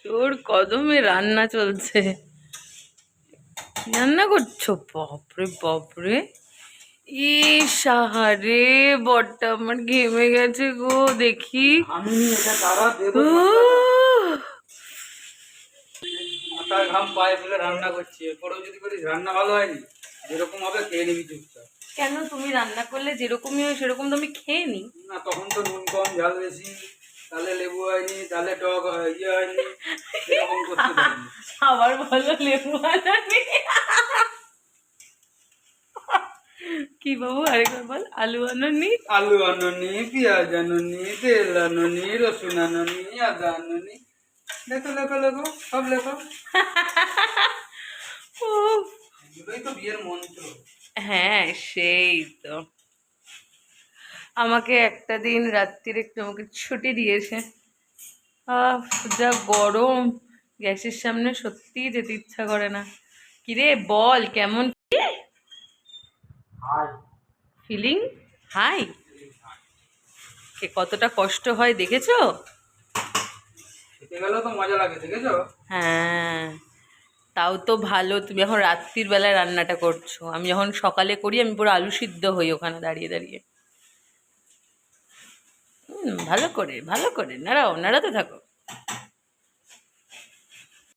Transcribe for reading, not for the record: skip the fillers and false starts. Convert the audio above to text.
তোর কদমে রান্না চলছে। রান্না করছো? বাপরে বাপরে, সাহারে বটটা আমার ঘেমে গেছে গো, দেখি। মাথার ঘাম পায়ে ফেলে রান্না করছি, এরপরেও যদি করিস রান্না ভালো হয়নি, যেরকম হবে খেয়ে নিবি চুপচাপ। কেন, তুমি রান্না করলে যেরকমই হয় সেরকম তো আমি খেয়ে নিই। না, তখন তো নুন কম ঝাল বেশি, তাহলে লেবু হয়নি, তাহলে টক হয়নি, এরকম করতে পারিনি। আবার বলো লেবু আনানি। কি বাবু, আরেকবার বল। আলু আননি, আলু আননি, পেঁয়াজ আননি, তেল আননি, রসুন আননি, আদা আননি। লেখো লেখো লেখো, সব লেখো। এগুলোই তো বিয়ের মন্ত্র। হ্যাঁ সেই তো। আমাকে একটা দিন রাত্রির একটু আমাকে ছুটি দিয়েছে। আহ, যা গরম, গ্যাসের সামনে সত্যিই যেতে ইচ্ছা করে না। কিরে বল, কেমন হাই ফিলিং? হাই। কে কতটা কষ্ট হয় দেখেছো? খেতে গেলেও তো মজা লাগে, দেখেছো? হ্যাঁ, তাও তো ভালো তুমি এখন রাত্রির বেলায় রান্নাটা করছো। আমি যখন সকালে করি আমি পুরো আলু সিদ্ধ হই ওখানে দাঁড়িয়ে দাঁড়িয়ে। ভালো করে ভালো করে নাড়াও, নাড়াতে থাকো।